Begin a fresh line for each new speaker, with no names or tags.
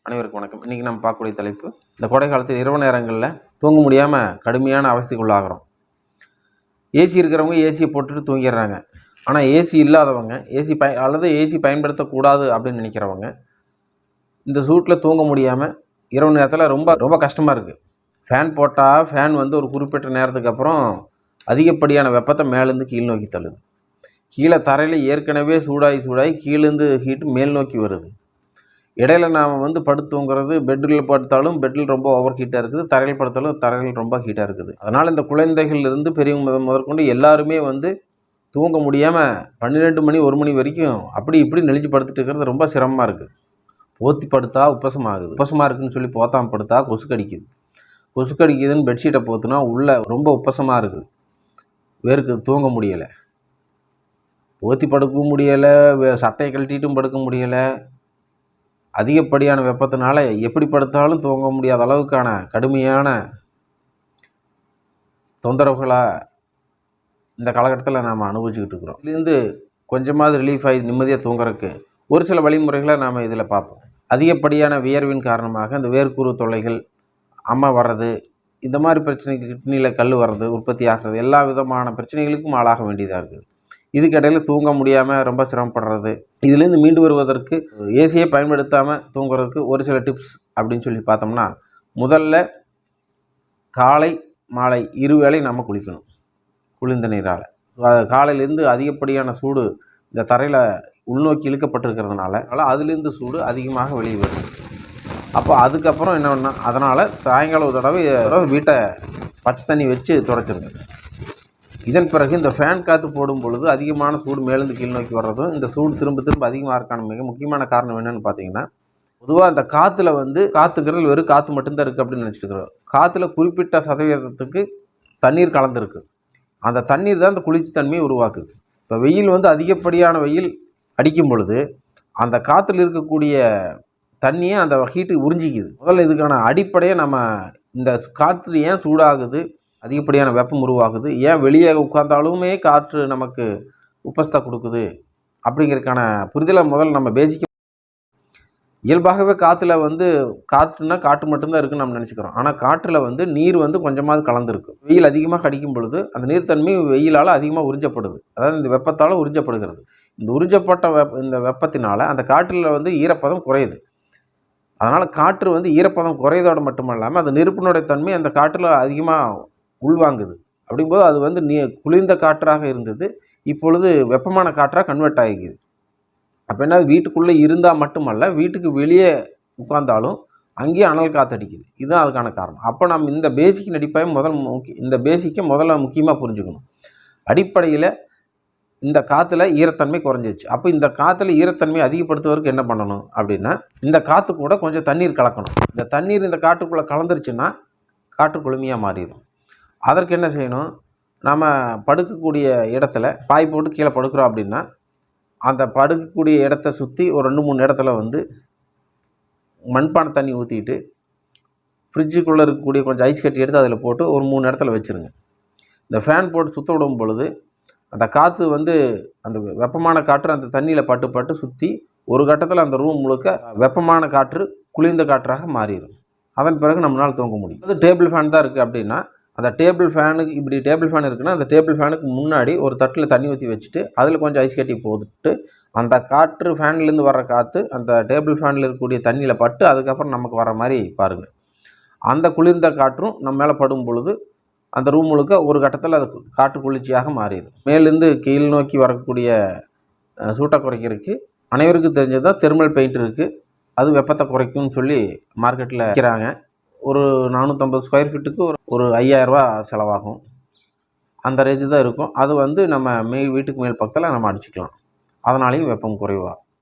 அனைவருக்கும் வணக்கம். இன்றைக்கி நம்ம பார்க்கக்கூடிய தலைப்பு, இந்த கோடை காலத்தில் இரவு நேரங்களில் தூங்க முடியாமல் கடுமையான அவஸ்தைக்குள்ளாகிறோம். ஏசி இருக்கிறவங்க ஏசியை போட்டுட்டு தூங்கிடுறாங்க. ஆனால் ஏசி இல்லாதவங்க ஏசி பயன்படுத்தக்கூடாது அப்படின்னு நினைக்கிறவங்க இந்த சூட்டில் தூங்க முடியாமல் இரவு நேரத்தில் ரொம்ப ரொம்ப கஷ்டமாக இருக்குது. ஃபேன் போட்டால் ஃபேன் ஒரு குறிப்பிட்ட நேரத்துக்கு அப்புறம் அதிகப்படியான வெப்பத்தை மேலேருந்து கீழ் நோக்கி தள்ளுது. கீழே தரையில் ஏற்கனவே சூடாகி கீழேருந்து ஹீட்டு மேல் நோக்கி வருது. இடையில நாம் படுத்து தூங்குறது, பெட்டில் படுத்தாலும் பெட்டில் ரொம்ப ஓவர் ஹீட்டாக இருக்குது, தரையில் படுத்தாலும் தரையில் ரொம்ப ஹீட்டாக இருக்குது. அதனால் இந்த குழந்தைகள்லேருந்து பெரியவங்க முதற்கொண்டு எல்லாருமே தூங்க முடியாமல் 12 மணி 1 மணி வரைக்கும் அப்படி இப்படி நெளிஞ்சு படுத்துட்டு இருக்கிறது ரொம்ப சிரமமாக இருக்குது. போத்தி படுத்தா உப்பசமாக இருக்குதுன்னு சொல்லி போத்தாமல் படுத்தா கொசு கடிக்குதுன்னு பெட்ஷீட்டை போத்துனா உள்ளே ரொம்ப உப்பசமாக இருக்குது, வேர்க்குது, தூங்க முடியலை. போத்தி படுக்கவும் முடியலை, சட்டையை கழட்டிட்டும் படுக்க முடியலை. அதிகப்படியான வெப்பத்தினால எப்படி படுத்தாலும் தூங்க முடியாத அளவுக்கான கடுமையான தொந்தரவுகளாக இந்த காலகட்டத்தில் நாம் அனுபவிச்சுக்கிட்டு இருக்கிறோம். இதுலேருந்து கொஞ்சமாவது ரிலீஃப் ஆகி நிம்மதியாக தூங்குறதுக்கு ஒரு சில வழிமுறைகளை நாம் இதில் பார்ப்போம். அதிகப்படியான வியர்வின் காரணமாக இந்த வேர்க்குரு தொல்லைகள், அம்மை வர்றது, இந்த மாதிரி பிரச்சனைக்கு கிட்னியில் கல் வர்றது, உற்பத்தி ஆகிறது, எல்லா விதமான பிரச்சனைகளுக்கும் ஆளாக வேண்டியதாக இருக்குது. இதுக்கிடையில் தூங்க முடியாமல் ரொம்ப சிரமப்படுறது. இதுலேருந்து மீண்டு வருவதற்கு ஏசியை பயன்படுத்தாமல் தூங்குறதுக்கு ஒரு சில டிப்ஸ் அப்படின்னு சொல்லி பார்த்தோம்னா, முதல்ல காலை மாலை 2 வேளை நம்ம குளிக்கணும் குளிர்ந்த நீரால். காலையிலேருந்து அதிகப்படியான சூடு இந்த தரையில் உள்நோக்கி இழுக்கப்பட்டிருக்கிறதுனால அதுலேருந்து சூடு அதிகமாக வெளியே வருது. அப்போ அதுக்கப்புறம் என்ன பண்ணால், அதனால் சாயங்காலம் ஒரு தடவை வீட்டை பச்சை தண்ணி வச்சு துடைச்சிருங்க. இதன் பிறகு இந்த ஃபேன் காற்று போடும் பொழுது அதிகமான சூடு மேலேருந்து கீழ் நோக்கி வர்றதும், இந்த சூடு திரும்ப அதிகமாக இருக்கான மிக முக்கியமான காரணம் என்னென்னு பார்த்தீங்கன்னா, பொதுவாக இந்த காற்றுல காற்றுக்கிறது வெறும் காற்று மட்டும்தான் இருக்குது அப்படின்னு நினச்சிட்டு இருக்கிறோம். காற்றுல குறிப்பிட்ட சதவீதத்துக்கு தண்ணீர் கலந்துருக்கு. அந்த தண்ணீர் தான் இந்த குளிர்ச்சி தன்மையை உருவாக்குது. இப்போ வெயில் அதிகப்படியான வெயில் அடிக்கும் பொழுது அந்த காற்றுல இருக்கக்கூடிய தண்ணியை அந்த ஹீட்டு உறிஞ்சிக்குது. முதல்ல இதுக்கான அடிப்படையை நம்ம இந்த காற்று ஏன் சூடாகுது, அதிகப்படியான வெப்பம் உருவாகுது, ஏன் வெளியே உட்கார்ந்தாலுமே காற்று நமக்கு உப்பசத்தை கொடுக்குது அப்படிங்கிறதுக்கான புரிதலை முதல்ல நம்ம பேசிக்க. இயல்பாகவே காற்றுல காற்றுனா காற்று மட்டும்தான் இருக்குன்னு நம்ம நினச்சிக்கிறோம். ஆனால் காற்றில் நீர் கொஞ்சமாவது கலந்துருக்கு. வெயில் அதிகமாக அடிக்கும் பொழுது அந்த நீர்த்தன்மை வெயிலால் அதிகமாக உறிஞ்சப்படுது. அதாவது இந்த வெப்பத்தால் உறிஞ்சப்படுகிறது. இந்த உறிஞ்சப்பட்ட இந்த வெப்பத்தினால் அந்த காற்றில் ஈரப்பதம் குறையுது. அதனால் காற்று ஈரப்பதம் குறையதோடு மட்டுமல்லாமல் அந்த நெருப்பினுடைய தன்மை அந்த காற்றில் அதிகமாக உள்வாங்குது. அப்படிங்கும்போது அது குளிர்ந்த காற்றாக இருந்தது, இப்பொழுது வெப்பமான காற்றாக கன்வெர்ட் ஆகிக்குது. அப்போ என்ன, வீட்டுக்குள்ளே இருந்தால் மட்டுமல்ல, வீட்டுக்கு வெளியே உட்கார்ந்தாலும் அங்கேயும் அனல் காற்றடிக்குது. இதுதான் அதுக்கான காரணம். அப்போ நம்ம இந்த பேசிக் நடிப்பாக இந்த பேசிக்கை முதல்ல முக்கியமாக புரிஞ்சுக்கணும். அடிப்படையில் இந்த காற்றுல ஈரத்தன்மை குறைஞ்சிச்சு. அப்போ இந்த காற்றுல ஈரத்தன்மை அதிகப்படுத்துவதற்கு என்ன பண்ணணும் அப்படின்னா, இந்த காற்று கூட கொஞ்சம் தண்ணீர் கலக்கணும். இந்த தண்ணீர் இந்த காற்றுக்குள்ளே கலந்துருச்சுன்னா காற்று குளுமையாக மாறிடும். அதற்கு என்ன செய்யணும், நம்ம படுக்கக்கூடிய இடத்துல பாய் போட்டு கீழே படுக்கிறோம் அப்படின்னா, அந்த படுக்கக்கூடிய இடத்த சுற்றி ஒரு 2-3 இடத்துல மண்பானை தண்ணி ஊற்றிட்டு ஃப்ரிட்ஜுக்குள்ளே இருக்கக்கூடிய கொஞ்சம் ஐஸ் கட்டி எடுத்து அதில் போட்டு ஒரு 3 இடத்துல வச்சுருங்க. இந்த ஃபேன் போட்டு சுற்ற விடும் பொழுது அந்த காற்று அந்த வெப்பமான காற்று அந்த தண்ணியில் பட்டு சுற்றி ஒரு கட்டத்தில் அந்த ரூம் முழுக்க வெப்பமான காற்று குளிர்ந்த காற்றாக மாறிடும். அதன் பிறகு நம்மளால் தூங்க முடியும். அது டேபிள் ஃபேன் தான் இருக்குது அப்படின்னா, அந்த டேபிள் ஃபேனுக்கு டேபிள் ஃபேன் இருக்குன்னா அந்த டேபிள் ஃபேனுக்கு முன்னாடி ஒரு தட்டில் தண்ணி ஊற்றி வச்சுட்டு அதில் கொஞ்சம் ஐஸ் கட்டி போட்டுட்டு அந்த காற்று ஃபேன்லேருந்து வர்ற காற்று அந்த டேபிள் ஃபேனில் இருக்கக்கூடிய தண்ணியில் பட்டு அதுக்கப்புறம் நமக்கு வர மாதிரி பாருங்கள். அந்த குளிர்ந்த காற்றும் நம்ம மேலே படும் பொழுது அந்த ரூம் முழுக்க ஒரு கட்டத்தில் அது காற்று குளிர்ச்சியாக மாறிடும். மேலேருந்து கீழ் நோக்கி வரக்கூடிய சூட்டை குறைக்கிறதுக்கு அனைவருக்கும் தெரிஞ்சது தான் தெர்மல் பெயிண்ட் இருக்குது. அது வெப்பத்தை குறைக்கும்னு சொல்லி மார்க்கெட்டில் விற்கிறாங்க. ஒரு 450 ஸ்கொயர் ஃபீட்டுக்கு ஒரு 5000 ரூபா செலவாகும். அந்த ரேஞ்சு தான் இருக்கும். அது நம்ம வீட்டுக்கு மேல் பக்கத்தில் நம்ம அடிச்சுக்கலாம். அதனாலேயும் வெப்பம் குறைவாக